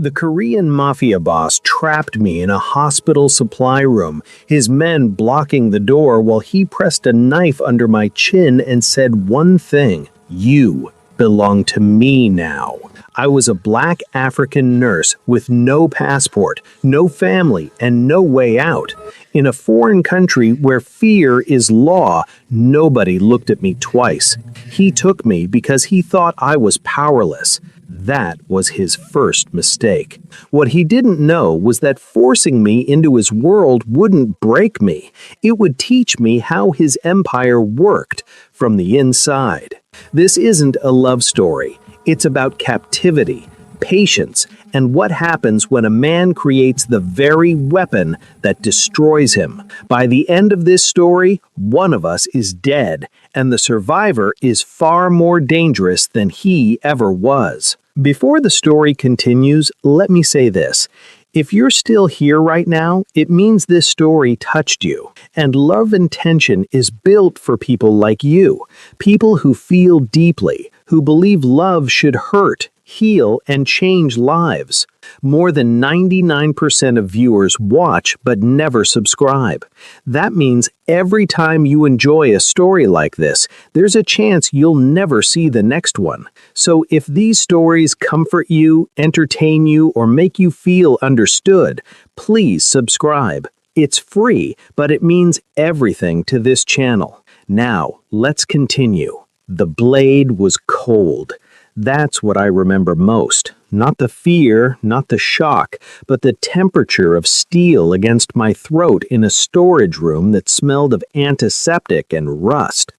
The Korean Mafia boss trapped me in a hospital supply room, his men blocking the door while he pressed a knife under my chin and said one thing: "You belong to me now." I was a black African nurse with no passport, no family, and no way out. In a foreign country where fear is law, nobody looked at me twice. He took me because he thought I was powerless. That was his first mistake. What he didn't know was that forcing me into his world wouldn't break me. It would teach me how his empire worked from the inside. This isn't a love story. It's about captivity, patience, and what happens when a man creates the very weapon that destroys him. By the end of this story, one of us is dead, and the survivor is far more dangerous than he ever was. Before the story continues, let me say this. If you're still here right now, it means this story touched you. And Love and Tension is built for people like you. People who feel deeply, who believe love should hurt, heal, and change lives. More than 99% of viewers watch but never subscribe. That means every time you enjoy a story like this, there's a chance you'll never see the next one. So if these stories comfort you, entertain you, or make you feel understood, please subscribe. It's free, but it means everything to this channel. Now, let's continue. The blade was cold. That's what I remember most. Not the fear, not the shock, but the temperature of steel against my throat in a storage room that smelled of antiseptic and rust.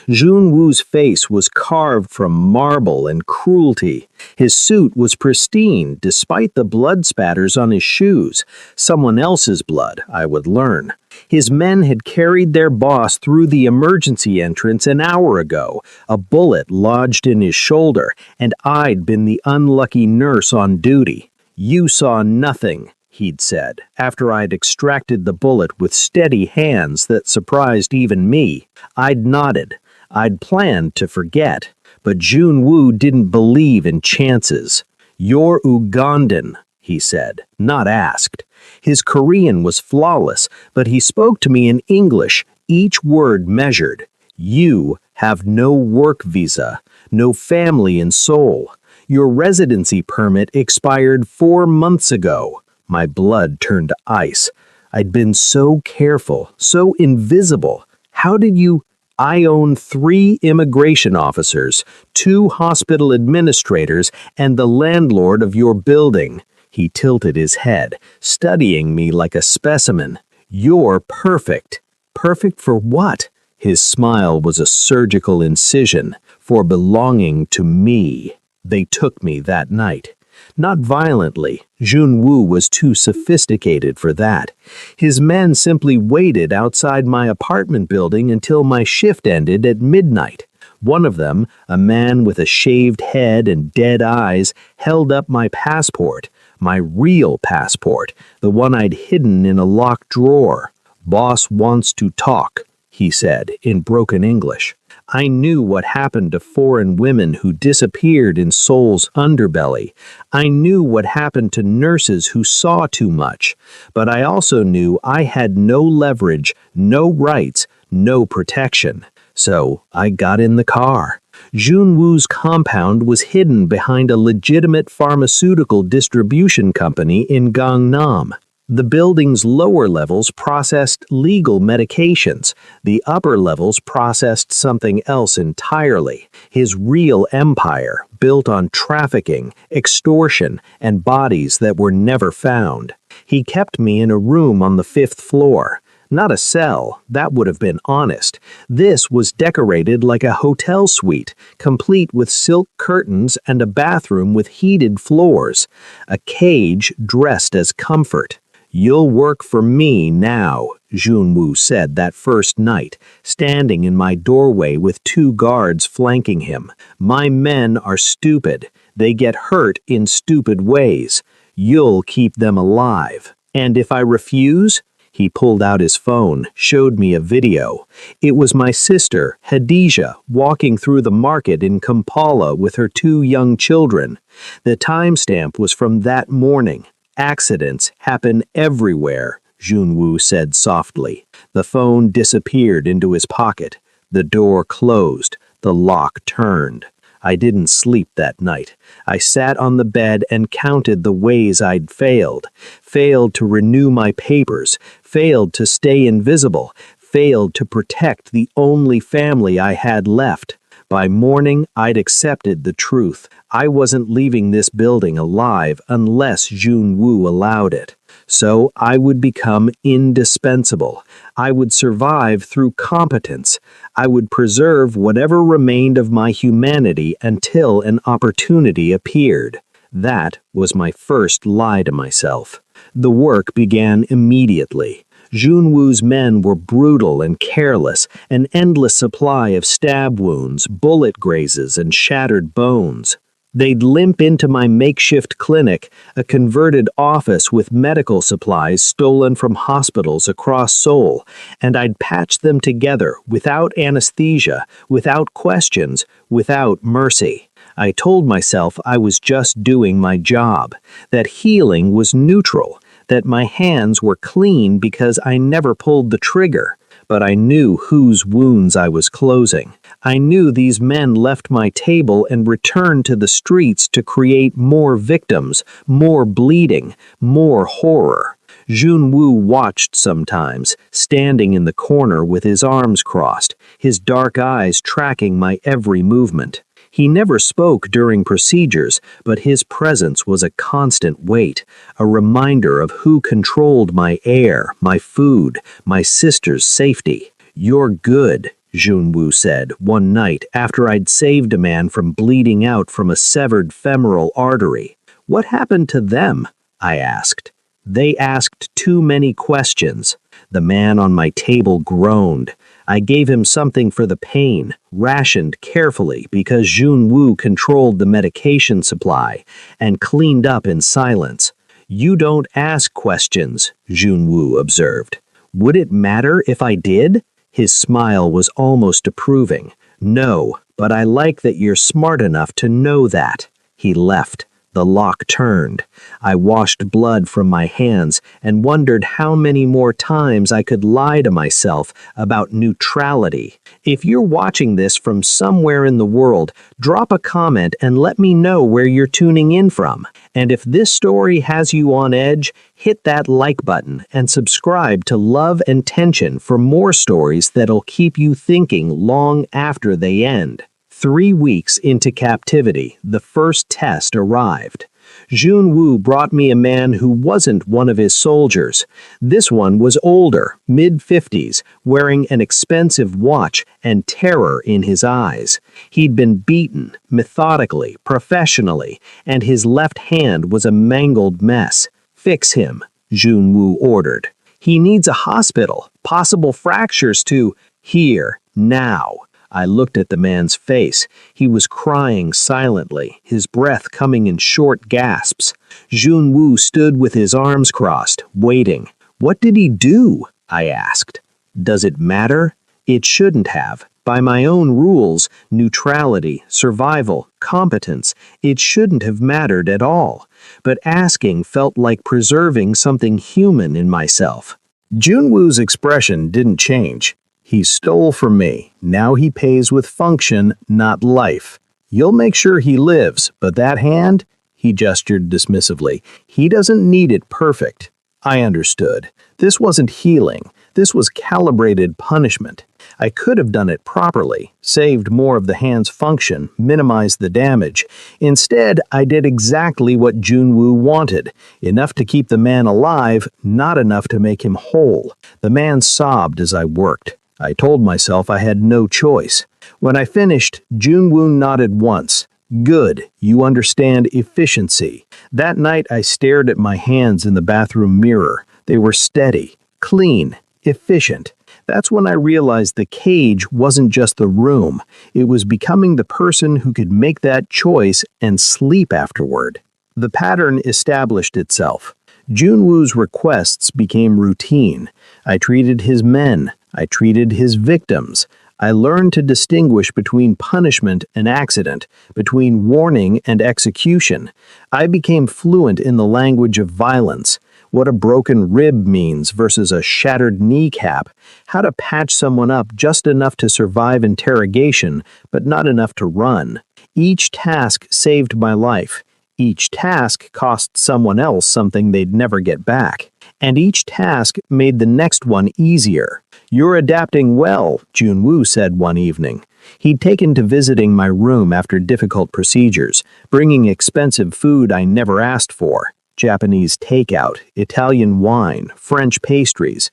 Jun-Woo's face was carved from marble and cruelty. His suit was pristine despite the blood spatters on his shoes. Someone else's blood, I would learn. His men had carried their boss through the emergency entrance an hour ago. A bullet lodged in his shoulder, and I'd been the unlucky nurse on duty. "You saw nothing," he'd said, after I'd extracted the bullet with steady hands that surprised even me. I'd nodded. I'd planned to forget, but Jun-Woo didn't believe in chances. "You're Ugandan," he said, not asked. His Korean was flawless, but he spoke to me in English, each word measured. "You have no work visa, no family in Seoul. Your residency permit expired 4 months ago." My blood turned to ice. I'd been so careful, so invisible. How did you... "I own 3 immigration officers, 2 hospital administrators, and the landlord of your building." He tilted his head, studying me like a specimen. "You're perfect." "Perfect for what?" His smile was a surgical incision. "For belonging to me." They took me that night. Not violently. Jun-Woo was too sophisticated for that. His men simply waited outside my apartment building until my shift ended at midnight. One of them, a man with a shaved head and dead eyes, held up my passport. My real passport, the one I'd hidden in a locked drawer. "Boss wants to talk," he said in broken English. I knew what happened to foreign women who disappeared in Seoul's underbelly. I knew what happened to nurses who saw too much. But I also knew I had no leverage, no rights, no protection. So I got in the car. Jun-Woo's compound was hidden behind a legitimate pharmaceutical distribution company in Gangnam. The building's lower levels processed legal medications. The upper levels processed something else entirely. His real empire, built on trafficking, extortion, and bodies that were never found. He kept me in a room on the 5th floor. Not a cell, that would have been honest. This was decorated like a hotel suite, complete with silk curtains and a bathroom with heated floors. A cage dressed as comfort. "You'll work for me now," Jun-Woo said that first night, standing in my doorway with 2 guards flanking him. "My men are stupid. They get hurt in stupid ways. You'll keep them alive. And if I refuse?" He pulled out his phone, showed me a video. It was my sister, Hadija, walking through the market in Kampala with her 2 young children. The timestamp was from that morning. Accidents happen everywhere, Junwoo said softly. The phone disappeared into his pocket. The door closed. The lock turned. I didn't sleep that night. I sat on the bed and counted the ways I'd failed. Failed to renew my papers. Failed to stay invisible. Failed to protect the only family I had left. By morning, I'd accepted the truth. I wasn't leaving this building alive unless Junwoo allowed it. So I would become indispensable. I would survive through competence. I would preserve whatever remained of my humanity until an opportunity appeared. That was my first lie to myself. The work began immediately. Junwoo's men were brutal and careless, an endless supply of stab wounds, bullet grazes, and shattered bones. They'd limp into my makeshift clinic, a converted office with medical supplies stolen from hospitals across Seoul, and I'd patch them together without anesthesia, without questions, without mercy. I told myself I was just doing my job, that healing was neutral, that my hands were clean because I never pulled the trigger. But I knew whose wounds I was closing. I knew these men left my table and returned to the streets to create more victims, more bleeding, more horror. Junwoo watched sometimes, standing in the corner with his arms crossed, his dark eyes tracking my every movement. He never spoke during procedures, but his presence was a constant weight, a reminder of who controlled my air, my food, my sister's safety. "You're good," Junwoo said one night after I'd saved a man from bleeding out from a severed femoral artery. "What happened to them?" I asked. They asked too many questions. The man on my table groaned. I gave him something for the pain, rationed carefully because Junwoo controlled the medication supply, and cleaned up in silence. "You don't ask questions," Junwoo observed. "Would it matter if I did?" His smile was almost approving. "No, but I like that you're smart enough to know that." He left. The lock turned. I washed blood from my hands and wondered how many more times I could lie to myself about neutrality. If you're watching this from somewhere in the world, drop a comment and let me know where you're tuning in from. And if this story has you on edge, hit that like button and subscribe to Love and Tension for more stories that'll keep you thinking long after they end. 3 weeks into captivity, the first test arrived. Junwoo brought me a man who wasn't one of his soldiers. This one was older, mid-50s, wearing an expensive watch and terror in his eyes. He'd been beaten, methodically, professionally, and his left hand was a mangled mess. "Fix him," Junwoo ordered. "He needs a hospital, possible fractures to here, now." I looked at the man's face. He was crying silently, his breath coming in short gasps. Junwoo stood with his arms crossed, waiting. "What did he do?" I asked. "Does it matter?" It shouldn't have. By my own rules, neutrality, survival, competence, it shouldn't have mattered at all. But asking felt like preserving something human in myself. Junwoo's expression didn't change. "He stole from me. Now he pays with function, not life. You'll make sure he lives, but that hand?" He gestured dismissively. "He doesn't need it perfect." I understood. This wasn't healing. This was calibrated punishment. I could have done it properly, saved more of the hand's function, minimized the damage. Instead, I did exactly what Junwoo wanted. Enough to keep the man alive, not enough to make him whole. The man sobbed as I worked. I told myself I had no choice. When I finished, Junwoo nodded once. "Good, you understand efficiency." That night I stared at my hands in the bathroom mirror. They were steady, clean, efficient. That's when I realized the cage wasn't just the room. It was becoming the person who could make that choice and sleep afterward. The pattern established itself. Junwoo's requests became routine. I treated his men. I treated his victims. I learned to distinguish between punishment and accident, between warning and execution. I became fluent in the language of violence, what a broken rib means versus a shattered kneecap, how to patch someone up just enough to survive interrogation, but not enough to run. Each task saved my life. Each task cost someone else something they'd never get back. And each task made the next one easier. "You're adapting well," Junwoo said one evening. He'd taken to visiting my room after difficult procedures, bringing expensive food I never asked for. Japanese takeout, Italian wine, French pastries,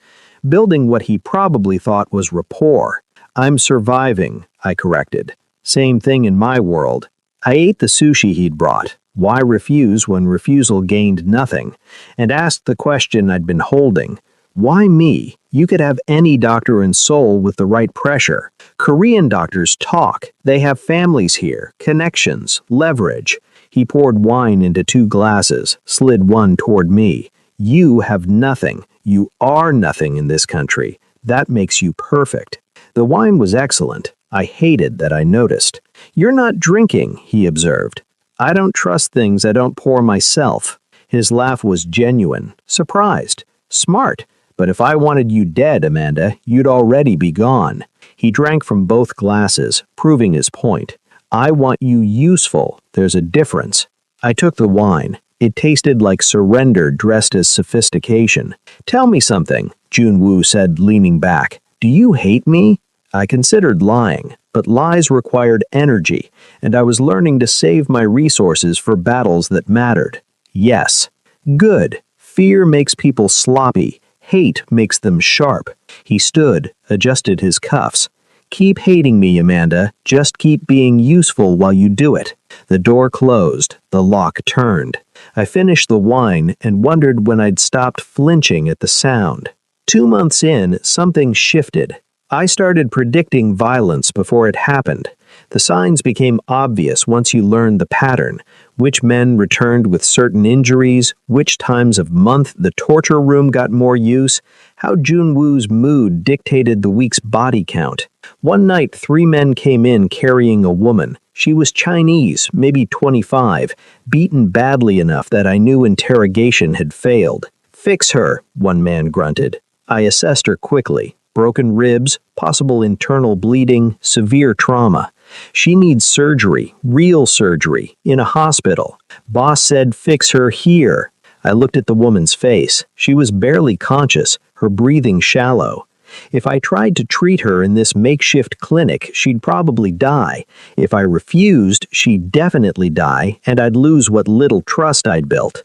building what he probably thought was rapport. "I'm surviving," I corrected. Same thing in my world. I ate the sushi he'd brought. Why refuse when refusal gained nothing? And asked the question I'd been holding. Why me? You could have any doctor in Seoul with the right pressure. Korean doctors talk. They have families here, connections, leverage. He poured wine into 2 glasses, slid one toward me. "You have nothing. You are nothing in this country. That makes you perfect." The wine was excellent. I hated that I noticed. "You're not drinking," he observed. "I don't trust things I don't pour myself." His laugh was genuine, surprised, smart. "But if I wanted you dead, Amanda, you'd already be gone." He drank from both glasses, proving his point. "I want you useful. There's a difference." I took the wine. It tasted like surrender dressed as sophistication. "Tell me something," Junwoo said, leaning back. "Do you hate me?" I considered lying, but lies required energy, and I was learning to save my resources for battles that mattered. "Yes." "Good. Fear makes people sloppy. Hate makes them sharp." He stood, adjusted his cuffs. "Keep hating me, Amanda. Just keep being useful while you do it." The door closed. The lock turned. I finished the wine and wondered when I'd stopped flinching at the sound. 2 months in, something shifted. I started predicting violence before it happened. The signs became obvious once you learned the pattern. Which men returned with certain injuries, which times of month the torture room got more use, how Junwoo's mood dictated the week's body count. One night 3 men came in carrying a woman. She was Chinese, maybe 25, beaten badly enough that I knew interrogation had failed. "Fix her," one man grunted. I assessed her quickly. Broken ribs, possible internal bleeding, severe trauma. She needs surgery, real surgery, in a hospital. Boss said fix her here. I looked at the woman's face. She was barely conscious, her breathing shallow. If I tried to treat her in this makeshift clinic, she'd probably die. If I refused, she'd definitely die, and I'd lose what little trust I'd built.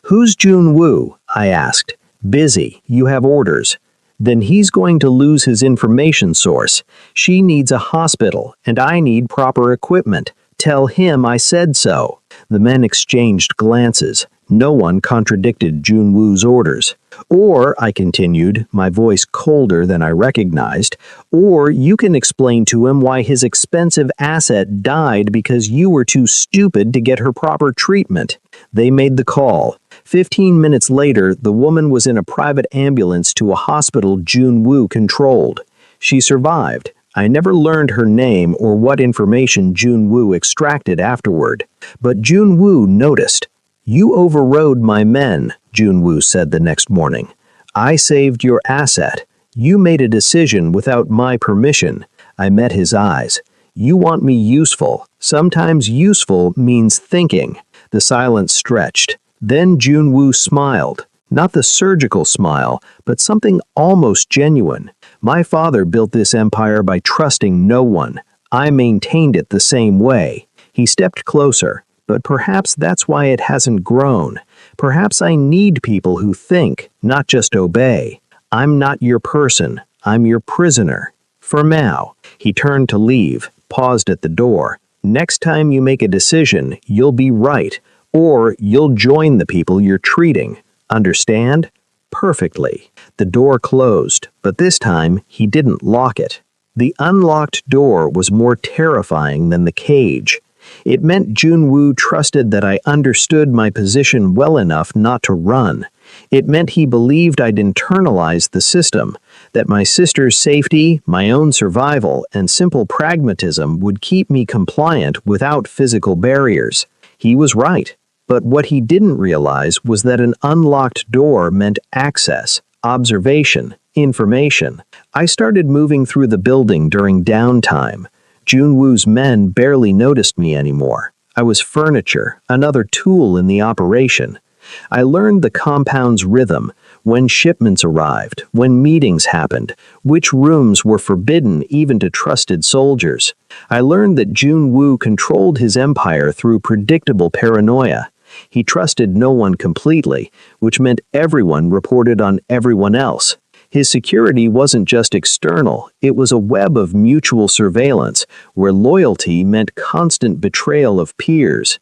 "Who's Junwoo?" I asked. "Busy. You have orders." "Then he's going to lose his information source. She needs a hospital, and I need proper equipment. Tell him I said so." The men exchanged glances. No one contradicted Junwoo's orders. "Or," I continued, my voice colder than I recognized, "or you can explain to him why his expensive asset died because you were too stupid to get her proper treatment." They made the call. 15 minutes later, the woman was in a private ambulance to a hospital Junwoo controlled. She survived. I never learned her name or what information Junwoo extracted afterward. But Junwoo noticed. "You overrode my men," Junwoo said the next morning. "I saved your asset. You made a decision without my permission." I met his eyes. "You want me useful. Sometimes useful means thinking." The silence stretched. Then Junwoo smiled. Not the surgical smile, but something almost genuine. "My father built this empire by trusting no one. I maintained it the same way." He stepped closer. "But perhaps that's why it hasn't grown. Perhaps I need people who think, not just obey. I'm not your person. I'm your prisoner. For now." He turned to leave, paused at the door. "Next time you make a decision, you'll be right. Or you'll join the people you're treating. Understand?" Perfectly. The door closed, but this time he didn't lock it. The unlocked door was more terrifying than the cage. It meant Junwoo trusted that I understood my position well enough not to run. It meant he believed I'd internalized the system, that my sister's safety, my own survival, and simple pragmatism would keep me compliant without physical barriers. He was right, but what he didn't realize was that an unlocked door meant access, observation, information. I started moving through the building during downtime. Junwoo's men barely noticed me anymore. I was furniture, another tool in the operation. I learned the compound's rhythm, when shipments arrived, when meetings happened, which rooms were forbidden even to trusted soldiers. I learned that Junwoo controlled his empire through predictable paranoia. He trusted no one completely, which meant everyone reported on everyone else. His security wasn't just external, it was a web of mutual surveillance, where loyalty meant constant betrayal of peers.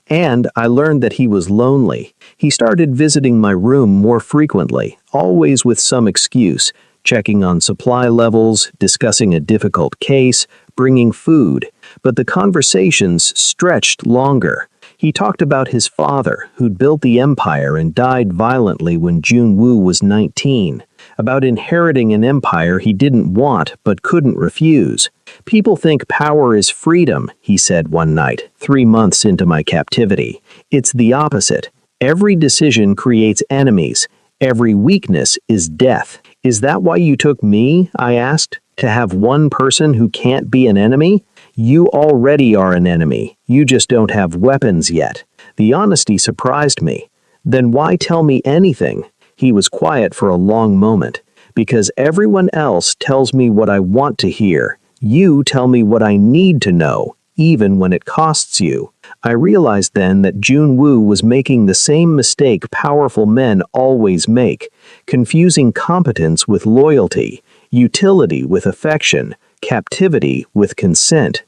And I learned that he was lonely. He started visiting my room more frequently, always with some excuse, checking on supply levels, discussing a difficult case, bringing food. But the conversations stretched longer. He talked about his father, who'd built the empire and died violently when Junwoo was 19. About inheriting an empire he didn't want but couldn't refuse. People think power is freedom, he said one night, 3 months into my captivity. It's the opposite. Every decision creates enemies. Every weakness is death. Is that why you took me? I asked. To have one person who can't be an enemy? You already are an enemy. You just don't have weapons yet. The honesty surprised me. Then why tell me anything? He was quiet for a long moment. Because everyone else tells me what I want to hear. You tell me what I need to know, even when it costs you. I realized then that Junwoo was making the same mistake powerful men always make, confusing competence with loyalty, utility with affection, captivity with consent.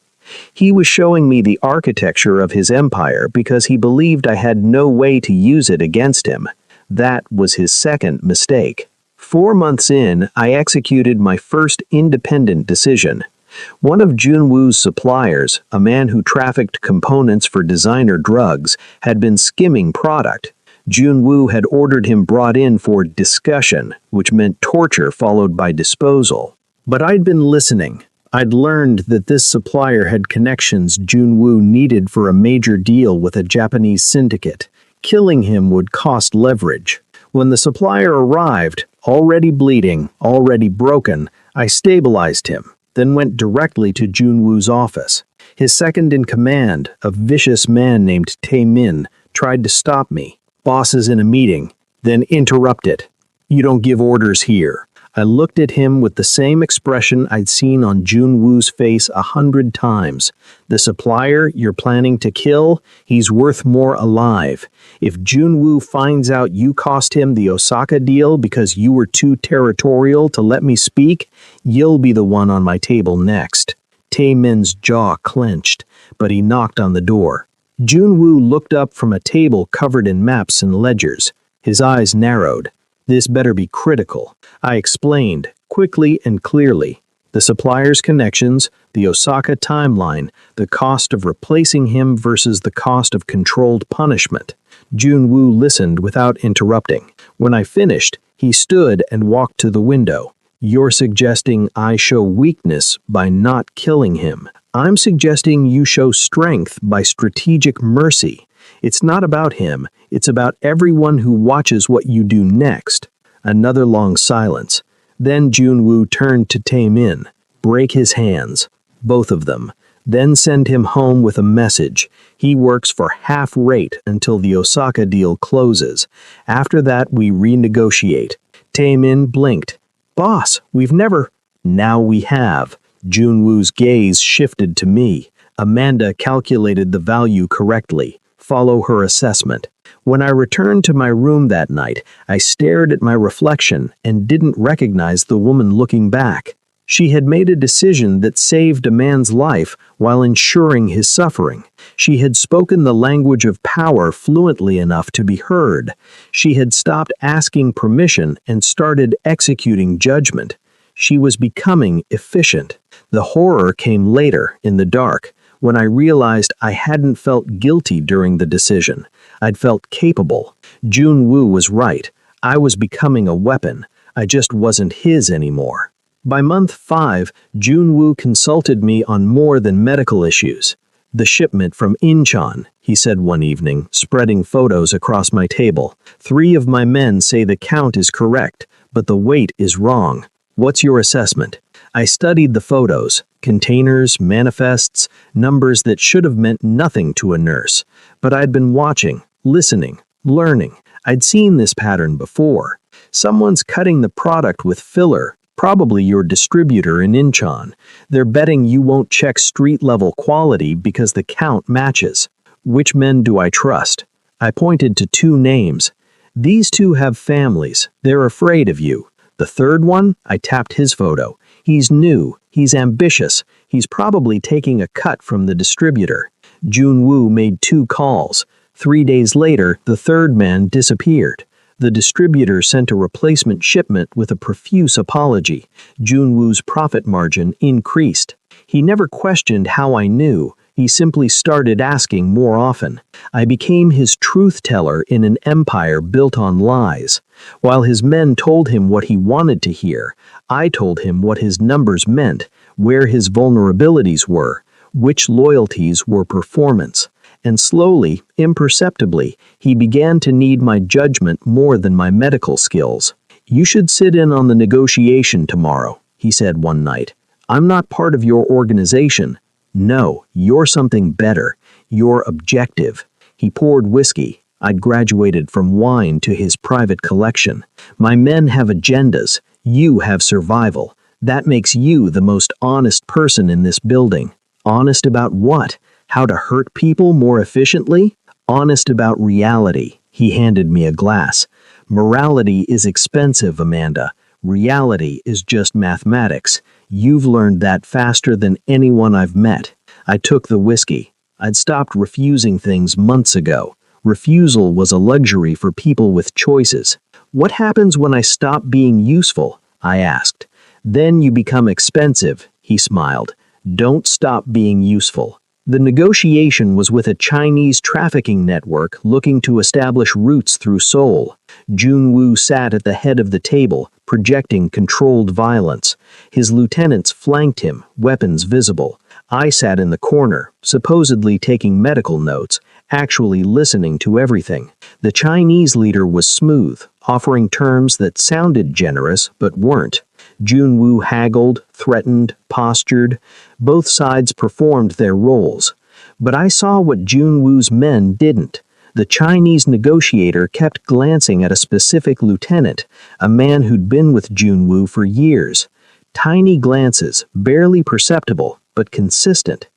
He was showing me the architecture of his empire because he believed I had no way to use it against him. That was his second mistake. 4 months in, I executed my first independent decision. One of Junwoo's suppliers, a man who trafficked components for designer drugs, had been skimming product. Junwoo had ordered him brought in for discussion, which meant torture followed by disposal. But I'd been listening. I'd learned that this supplier had connections Junwoo needed for a major deal with a Japanese syndicate. Killing him would cost leverage. When the supplier arrived, already bleeding, already broken, I stabilized him, then went directly to Junwoo's office. His second-in-command, a vicious man named Tae-min, tried to stop me. Boss is in a meeting, then interrupt it. You don't give orders here. I looked at him with the same expression I'd seen on Junwoo's face 100 times. The supplier you're planning to kill, he's worth more alive. If Junwoo finds out you cost him the Osaka deal because you were too territorial to let me speak, you'll be the one on my table next. Tae-min's jaw clenched, but he knocked on the door. Junwoo looked up from a table covered in maps and ledgers. His eyes narrowed. This better be critical. I explained, quickly and clearly, the supplier's connections, the Osaka timeline, the cost of replacing him versus the cost of controlled punishment. Junwoo listened without interrupting. When I finished, he stood and walked to the window. You're suggesting I show weakness by not killing him. I'm suggesting you show strength by strategic mercy. It's not about him. It's about everyone who watches what you do next. Another long silence. Then Junwoo turned to Tae-min. Break his hands. Both of them. Then send him home with a message. He works for half rate until the Osaka deal closes. After that, we renegotiate. Tae-min blinked. Boss, we've never... Now we have. Junwoo's gaze shifted to me. Amanda calculated the value correctly. Follow her assessment. When I returned to my room that night, I stared at my reflection and didn't recognize the woman looking back. She had made a decision that saved a man's life while ensuring his suffering. She had spoken the language of power fluently enough to be heard. She had stopped asking permission and started executing judgment. She was becoming efficient. The horror came later, in the dark, when I realized I hadn't felt guilty during the decision. I'd felt capable. Junwoo was right. I was becoming a weapon. I just wasn't his anymore. By month 5, Junwoo consulted me on more than medical issues. The shipment from Incheon, he said one evening, spreading photos across my table. 3 of my men say the count is correct, but the weight is wrong. What's your assessment? I studied the photos, containers, manifests, numbers that should have meant nothing to a nurse. But I'd been watching, listening, learning. I'd seen this pattern before. Someone's cutting the product with filler, probably your distributor in Incheon. They're betting you won't check street-level quality because the count matches. Which men do I trust? I pointed to 2 names. These 2 have families. They're afraid of you. The third one, I tapped his photo. He's new. He's ambitious. He's probably taking a cut from the distributor. Junwoo made 2 calls. 3 days later, the third man disappeared. The distributor sent a replacement shipment with a profuse apology. Junwoo's profit margin increased. He never questioned how I knew. He simply started asking more often. I became his truth teller in an empire built on lies. While his men told him what he wanted to hear, I told him what his numbers meant, where his vulnerabilities were, which loyalties were performance. And slowly, imperceptibly, he began to need my judgment more than my medical skills. "You should sit in on the negotiation tomorrow," he said one night. "I'm not part of your organization. No, you're something better. You're objective." He poured whiskey. I'd graduated from wine to his private collection. "My men have agendas. You have survival. That makes you the most honest person in this building." Honest about what? How to hurt people more efficiently? Honest about reality. He handed me a glass. "Morality is expensive, Amanda. Reality is just mathematics. You've learned that faster than anyone I've met." I took the whiskey. I'd stopped refusing things months ago. Refusal was a luxury for people with choices. "What happens when I stop being useful?" I asked. "Then you become expensive," he smiled. "Don't stop being useful." The negotiation was with a Chinese trafficking network looking to establish roots through Seoul. Junwoo sat at the head of the table, projecting controlled violence. His lieutenants flanked him, weapons visible. I sat in the corner, supposedly taking medical notes, actually listening to everything. The Chinese leader was smooth, offering terms that sounded generous but weren't. Junwoo haggled, threatened, postured. Both sides performed their roles. But I saw what Junwoo's men didn't. The Chinese negotiator kept glancing at a specific lieutenant, a man who'd been with Junwoo for years. Tiny glances, barely perceptible, but consistent.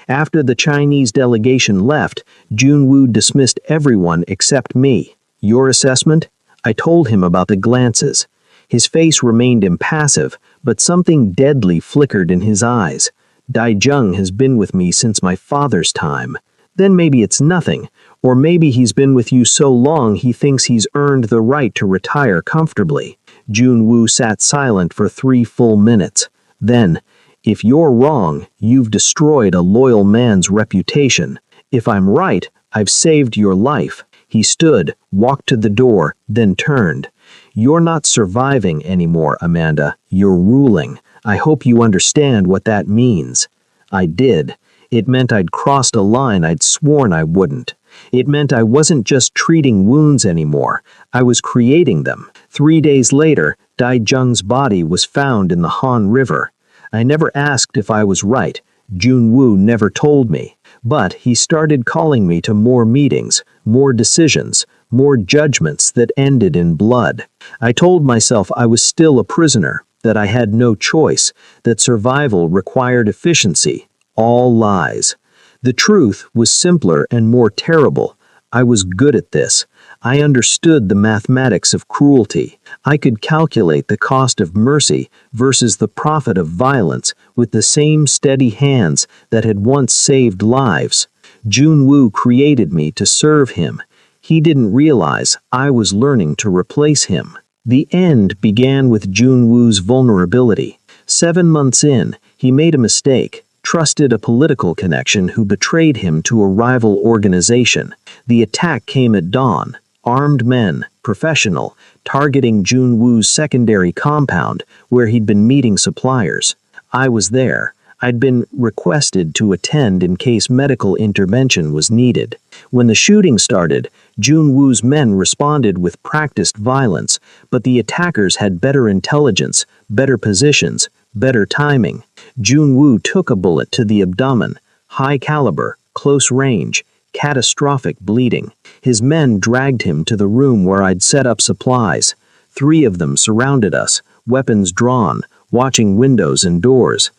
After the Chinese delegation left, Junwoo dismissed everyone except me. "Your assessment?" I told him about the glances. His face remained impassive, but something deadly flickered in his eyes. "Daijung has been with me since my father's time." Then maybe it's nothing. Or maybe he's been with you so long he thinks he's earned the right to retire comfortably. Junwoo sat silent for 3 full minutes. Then, "If you're wrong, you've destroyed a loyal man's reputation. If I'm right, I've saved your life." He stood, walked to the door, then turned. "You're not surviving anymore, Amanda. You're ruling. I hope you understand what that means." I did. It meant I'd crossed a line I'd sworn I wouldn't. It meant I wasn't just treating wounds anymore. I was creating them. 3 days later, Daijung's body was found in the Han River. I never asked if I was right. Junwoo never told me. But he started calling me to more meetings, more decisions, more judgments that ended in blood. I told myself I was still a prisoner, that I had no choice, that survival required efficiency. All lies. The truth was simpler and more terrible. I was good at this. I understood the mathematics of cruelty. I could calculate the cost of mercy versus the profit of violence with the same steady hands that had once saved lives. Junwoo created me to serve him. He didn't realize I was learning to replace him. The end began with Junwoo's vulnerability. 7 months in, he made a mistake. Trusted a political connection who betrayed him to a rival organization. The attack came at dawn. Armed men, professional, targeting Junwoo's secondary compound where he'd been meeting suppliers. I was there. I'd been requested to attend in case medical intervention was needed. When the shooting started, Junwoo's men responded with practiced violence, but the attackers had better intelligence, better positions, better timing. Junwoo took a bullet to the abdomen, high caliber, close range, catastrophic bleeding. His men dragged him to the room where I'd set up supplies. 3 of them surrounded us, weapons drawn, watching windows and doors.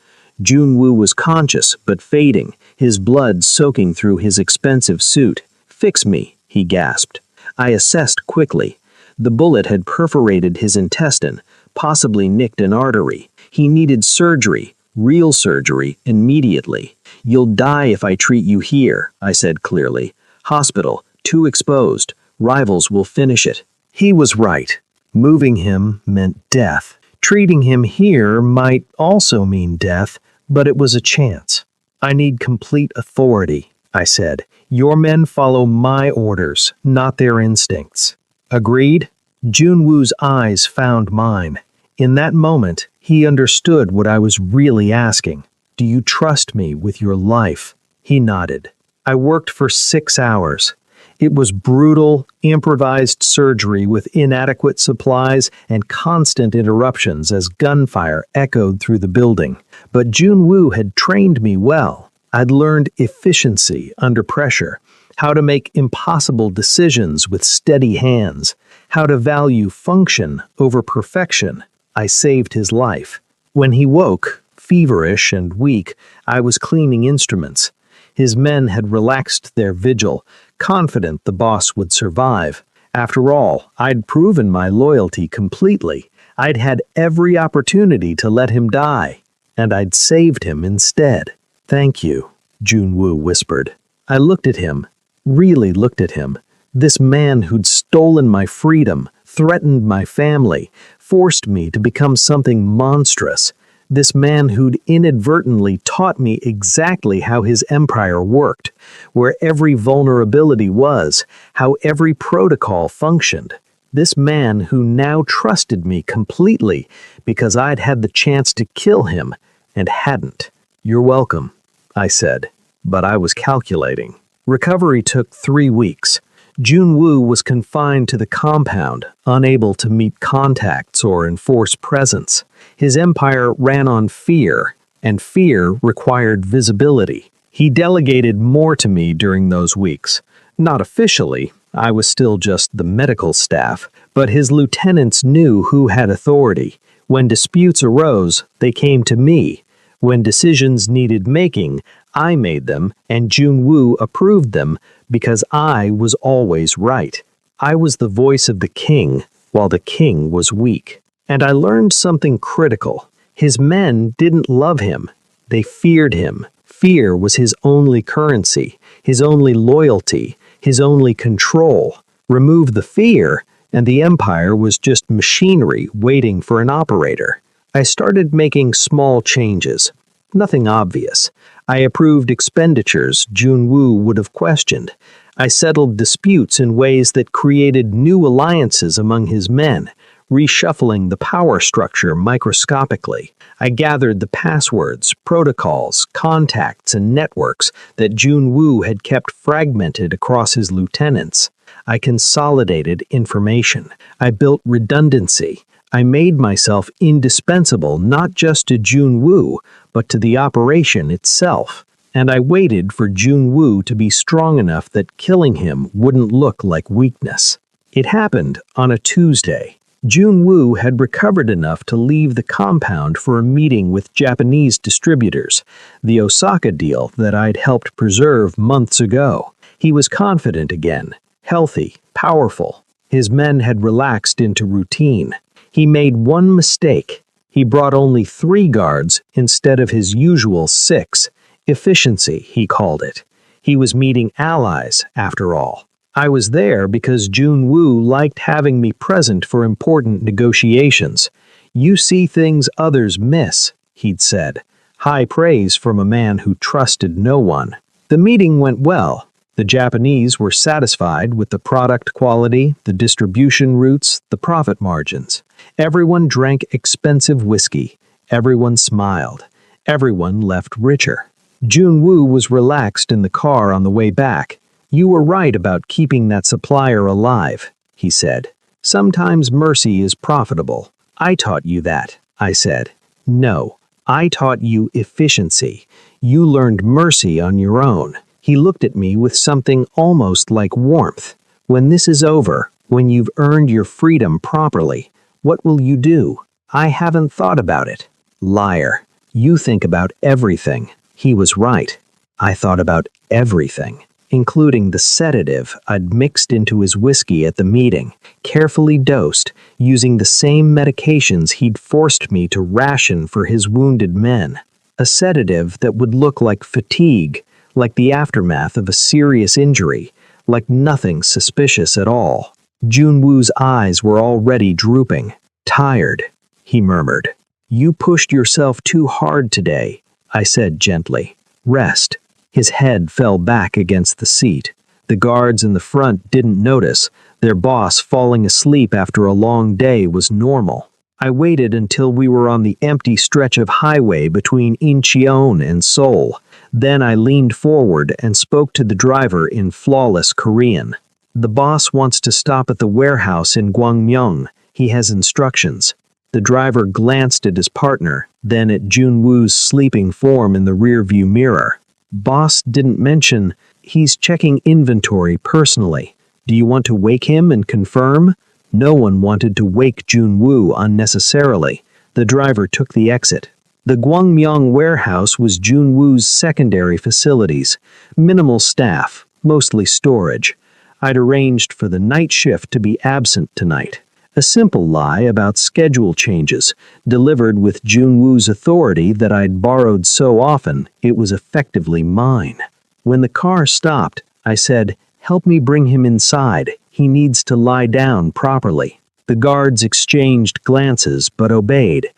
Junwoo was conscious but fading, his blood soaking through his expensive suit. "Fix me," he gasped. I assessed quickly. The bullet had perforated his intestine, possibly nicked an artery. He needed surgery, real surgery, immediately. "You'll die if I treat you here," I said clearly. "Hospital, too exposed. Rivals will finish it." He was right. Moving him meant death. Treating him here might also mean death, but it was a chance. "I need complete authority," I said. "Your men follow my orders, not their instincts." "Agreed?" Junwoo's eyes found mine. In that moment, he understood what I was really asking. "Do you trust me with your life?" He nodded. I worked for 6 hours. It was brutal, improvised surgery with inadequate supplies and constant interruptions as gunfire echoed through the building. But Junwoo had trained me well. I'd learned efficiency under pressure, how to make impossible decisions with steady hands, how to value function over perfection. I saved his life. When he woke, feverish and weak, I was cleaning instruments. His men had relaxed their vigil, confident the boss would survive. After all, I'd proven my loyalty completely. I'd had every opportunity to let him die, and I'd saved him instead. "Thank you," Junwoo whispered. I looked at him, really looked at him. This man who'd stolen my freedom, threatened my family, forced me to become something monstrous. This man who'd inadvertently taught me exactly how his empire worked, where every vulnerability was, how every protocol functioned. This man who now trusted me completely because I'd had the chance to kill him and hadn't. "You're welcome," I said, but I was calculating. Recovery took 3 weeks. Junwoo was confined to the compound, unable to meet contacts or enforce presence. His empire ran on fear, and fear required visibility. He delegated more to me during those weeks. Not officially, I was still just the medical staff, but his lieutenants knew who had authority. When disputes arose, they came to me. When decisions needed making, I made them, and Junwoo approved them because I was always right. I was the voice of the king, while the king was weak. And I learned something critical. His men didn't love him. They feared him. Fear was his only currency, his only loyalty, his only control. Remove the fear, and the empire was just machinery waiting for an operator. I started making small changes. Nothing obvious. I approved expenditures Junwoo would have questioned. I settled disputes in ways that created new alliances among his men, reshuffling the power structure microscopically. I gathered the passwords, protocols, contacts, and networks that Junwoo had kept fragmented across his lieutenants. I consolidated information. I built redundancy. I made myself indispensable not just to Junwoo, but to the operation itself. And I waited for Junwoo to be strong enough that killing him wouldn't look like weakness. It happened on a Tuesday. Junwoo had recovered enough to leave the compound for a meeting with Japanese distributors, the Osaka deal that I'd helped preserve months ago. He was confident again, healthy, powerful. His men had relaxed into routine. He made one mistake. He brought only 3 guards instead of his usual 6. Efficiency, he called it. He was meeting allies, after all. I was there because Junwoo liked having me present for important negotiations. "You see things others miss," he'd said. High praise from a man who trusted no one. The meeting went well. The Japanese were satisfied with the product quality, the distribution routes, the profit margins. Everyone drank expensive whiskey. Everyone smiled. Everyone left richer. Junwoo was relaxed in the car on the way back. "You were right about keeping that supplier alive," he said. "Sometimes mercy is profitable." "I taught you that," I said. "No, I taught you efficiency. You learned mercy on your own." He looked at me with something almost like warmth. "When this is over, when you've earned your freedom properly, what will you do?" "I haven't thought about it." "Liar. You think about everything." He was right. I thought about everything, including the sedative I'd mixed into his whiskey at the meeting, carefully dosed, using the same medications he'd forced me to ration for his wounded men. A sedative that would look like fatigue, like the aftermath of a serious injury, like nothing suspicious at all. Junwoo's eyes were already drooping. "Tired," he murmured. "You pushed yourself too hard today," I said gently. "Rest." His head fell back against the seat. The guards in the front didn't notice. Their boss falling asleep after a long day was normal. I waited until we were on the empty stretch of highway between Incheon and Seoul. Then I leaned forward and spoke to the driver in flawless Korean. "The boss wants to stop at the warehouse in Gwangmyeong. He has instructions." The driver glanced at his partner, then at Junwoo's sleeping form in the rearview mirror. "Boss didn't mention he's checking inventory personally. Do you want to wake him and confirm?" No one wanted to wake Junwoo unnecessarily. The driver took the exit. The Gwangmyeong warehouse was Junwoo's secondary facilities. Minimal staff, mostly storage. I'd arranged for the night shift to be absent tonight. A simple lie about schedule changes, delivered with Junwoo's authority that I'd borrowed so often it was effectively mine. When the car stopped, I said, "Help me bring him inside. He needs to lie down properly." The guards exchanged glances but obeyed.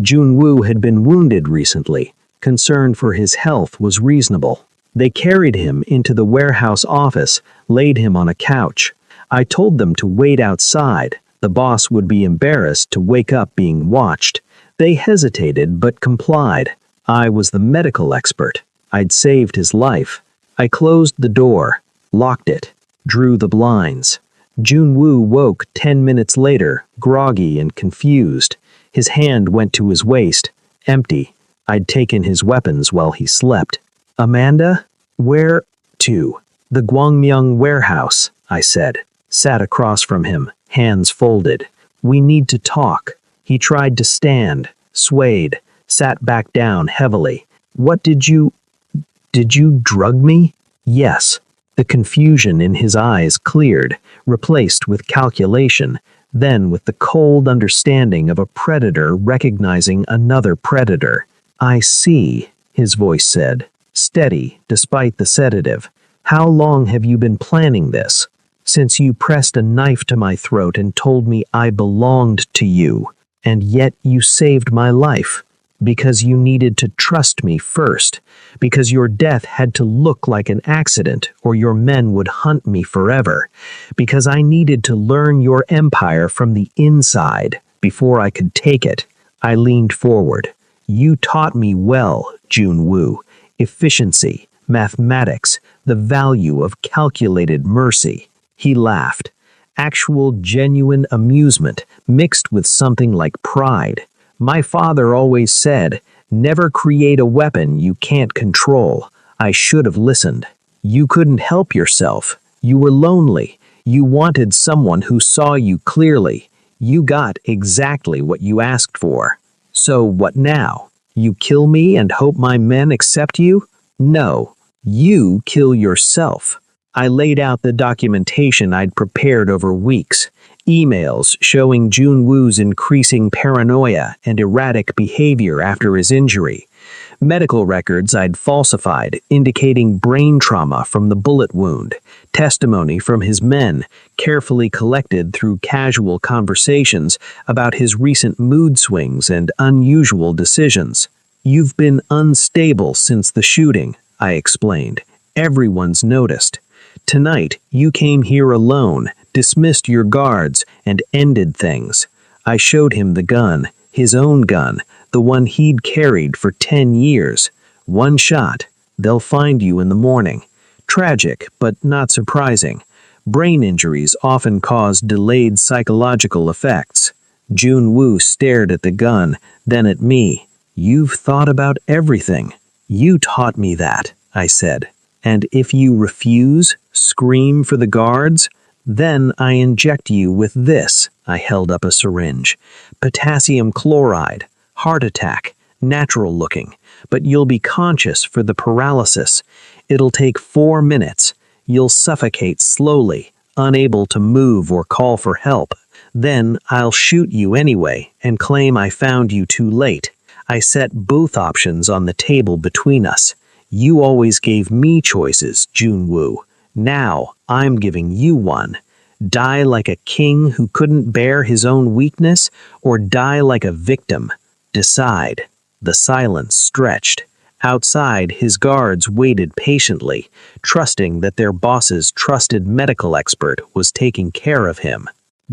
Junwoo had been wounded recently. Concern for his health was reasonable. They carried him into the warehouse office, laid him on a couch. I told them to wait outside. The boss would be embarrassed to wake up being watched. They hesitated but complied. I was the medical expert. I'd saved his life. I closed the door, locked it, drew the blinds. Junwoo woke 10 minutes later, groggy and confused. His hand went to his waist, empty. I'd taken his weapons while he slept. "Amanda? Where to?" "The Gwangmyeong warehouse," I said. Sat across from him, hands folded. "We need to talk." He tried to stand, swayed, sat back down heavily. "What did you drug me?" "Yes." The confusion in his eyes cleared, replaced with calculation, then with the cold understanding of a predator recognizing another predator. "I see," his voice said, steady despite the sedative. "How long have you been planning this?" "Since you pressed a knife to my throat and told me I belonged to you. And yet you saved my life. Because you needed to trust me first. Because your death had to look like an accident, or your men would hunt me forever. Because I needed to learn your empire from the inside before I could take it." I leaned forward. "You taught me well, Junwoo. Efficiency, mathematics, the value of calculated mercy." He laughed. Actual, genuine amusement, mixed with something like pride. "My father always said, never create a weapon you can't control." I should have listened. You couldn't help yourself. You were lonely. You wanted someone who saw you clearly. You got exactly what you asked for. So what now? You kill me and hope my men accept you? No. You kill yourself. I laid out the documentation I'd prepared over weeks. Emails showing Junwoo's increasing paranoia and erratic behavior after his injury. Medical records I'd falsified indicating brain trauma from the bullet wound. Testimony from his men, carefully collected through casual conversations about his recent mood swings and unusual decisions. "You've been unstable since the shooting," I explained. "Everyone's noticed. Tonight, you came here alone, dismissed your guards, and ended things. I showed him the gun, his own gun, the one he'd carried for 10 years. One shot. They'll find you in the morning. Tragic, but not surprising. Brain injuries often cause delayed psychological effects. Jun Woo stared at the gun, then at me. You've thought about everything. You taught me that, I said. And if you refuse, scream for the guards, then I inject you with this. I held up a syringe. Potassium chloride. Heart attack. Natural looking. But you'll be conscious for the paralysis. It'll take 4 minutes. You'll suffocate slowly, unable to move or call for help. Then I'll shoot you anyway and claim I found you too late. I set both options on the table between us. You always gave me choices, Jun Woo. Now I'm giving you one. Die like a king who couldn't bear his own weakness, or die like a victim. Decide. The silence stretched. Outside, his guards waited patiently, trusting that their boss's trusted medical expert was taking care of him.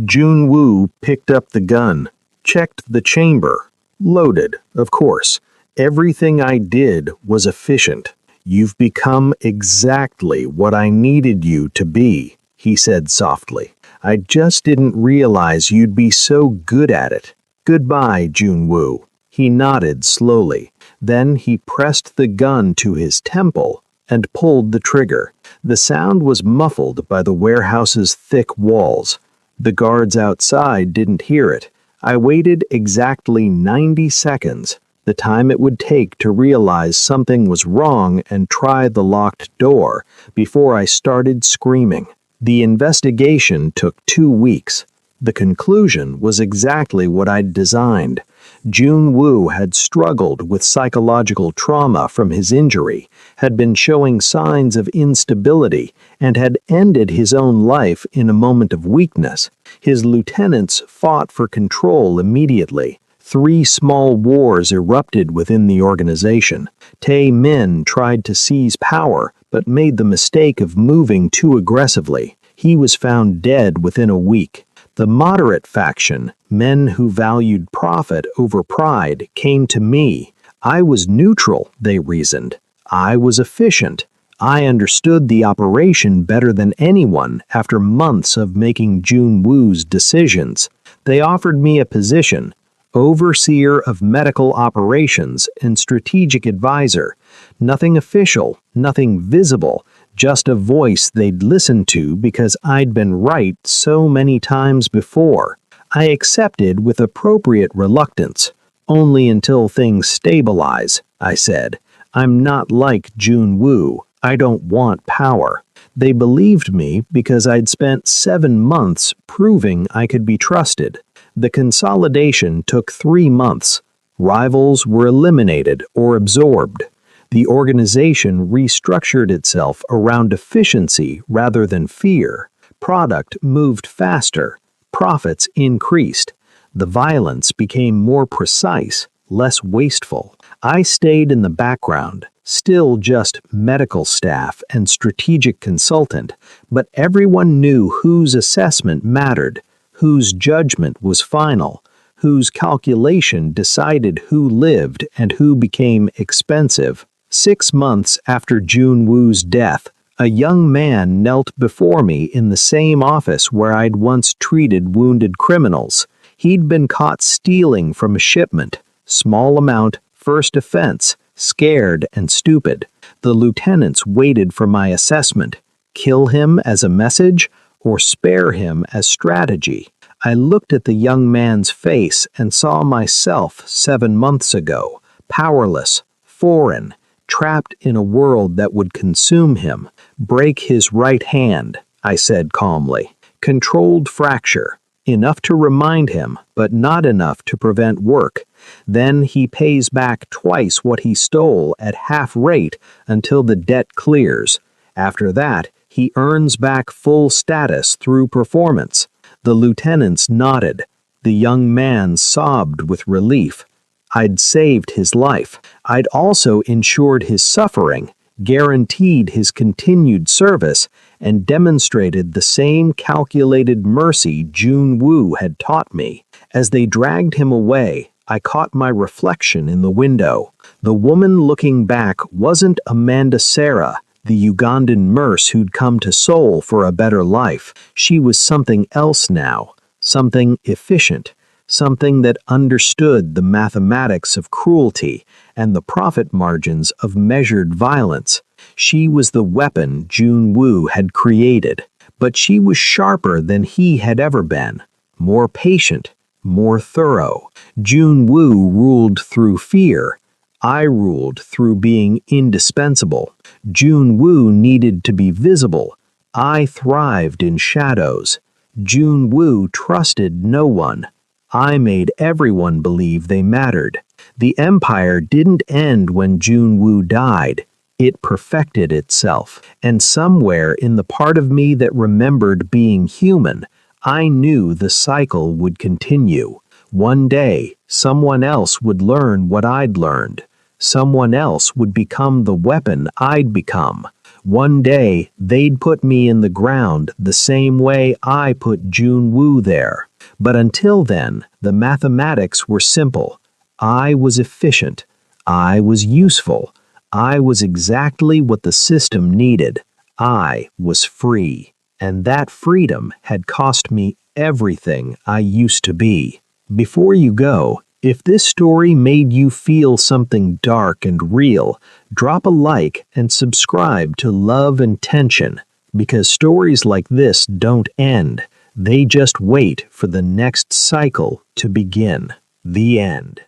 Jun Woo picked up the gun, checked the chamber. Loaded, of course. Everything I did was efficient. You've become exactly what I needed you to be, he said softly. I just didn't realize you'd be so good at it. Goodbye, Jun Woo. He nodded slowly. Then he pressed the gun to his temple and pulled the trigger. The sound was muffled by the warehouse's thick walls. The guards outside didn't hear it. I waited exactly 90 seconds, the time it would take to realize something was wrong and try the locked door, before I started screaming. The investigation took 2 weeks. The conclusion was exactly what I'd designed. Jun Woo had struggled with psychological trauma from his injury, had been showing signs of instability, and had ended his own life in a moment of weakness. His lieutenants fought for control immediately. 3 small wars erupted within the organization. Tae Min tried to seize power, but made the mistake of moving too aggressively. He was found dead within a week. The moderate faction, men who valued profit over pride, came to me. I was neutral, they reasoned. I was efficient. I understood the operation better than anyone after months of making Jun Woo's decisions. They offered me a position, overseer of medical operations and strategic advisor. Nothing official, nothing visible, just a voice they'd listen to because I'd been right so many times before. I accepted with appropriate reluctance. Only until things stabilize, I said. I'm not like Jun Woo. I don't want power. They believed me because I'd spent 7 months proving I could be trusted. The consolidation took 3 months. Rivals were eliminated or absorbed. The organization restructured itself around efficiency rather than fear. Product moved faster. Profits increased. The violence became more precise, less wasteful. I stayed in the background, still just medical staff and strategic consultant, but everyone knew whose assessment mattered, whose judgment was final, whose calculation decided who lived and who became expensive. 6 months after Jun Woo's death, a young man knelt before me in the same office where I'd once treated wounded criminals. He'd been caught stealing from a shipment. Small amount, first offense, scared and stupid. The lieutenants waited for my assessment. Kill him as a message or spare him as strategy? I looked at the young man's face and saw myself 7 months ago, powerless, foreign, trapped in a world that would consume him. Break his right hand, I said calmly. Controlled fracture. Enough to remind him, but not enough to prevent work. Then he pays back twice what he stole at half rate until the debt clears. After that, he earns back full status through performance. The lieutenants nodded. The young man sobbed with relief. I'd saved his life. I'd also ensured his suffering, guaranteed his continued service, and demonstrated the same calculated mercy Jun Woo had taught me. As they dragged him away, I caught my reflection in the window. The woman looking back wasn't Amanda Sarah, the Ugandan nurse who'd come to Seoul for a better life. She was something else now, something efficient, something that understood the mathematics of cruelty and the profit margins of measured violence. She was the weapon Jun Woo had created, but she was sharper than he had ever been, more patient, more thorough. Jun Woo ruled through fear. I ruled through being indispensable. Jun Woo needed to be visible. I thrived in shadows. Jun Woo trusted no one. I made everyone believe they mattered. The empire didn't end when Jun Woo died. It perfected itself. And somewhere in the part of me that remembered being human, I knew the cycle would continue. One day, someone else would learn what I'd learned. Someone else would become the weapon I'd become. One day, they'd put me in the ground the same way I put Jun Woo there. But until then, the mathematics were simple. I was efficient. I was useful. I was exactly what the system needed. I was free. And that freedom had cost me everything I used to be. Before you go, if this story made you feel something dark and real, drop a like and subscribe to Love and Tension, because stories like this don't end. They just wait for the next cycle to begin. The end.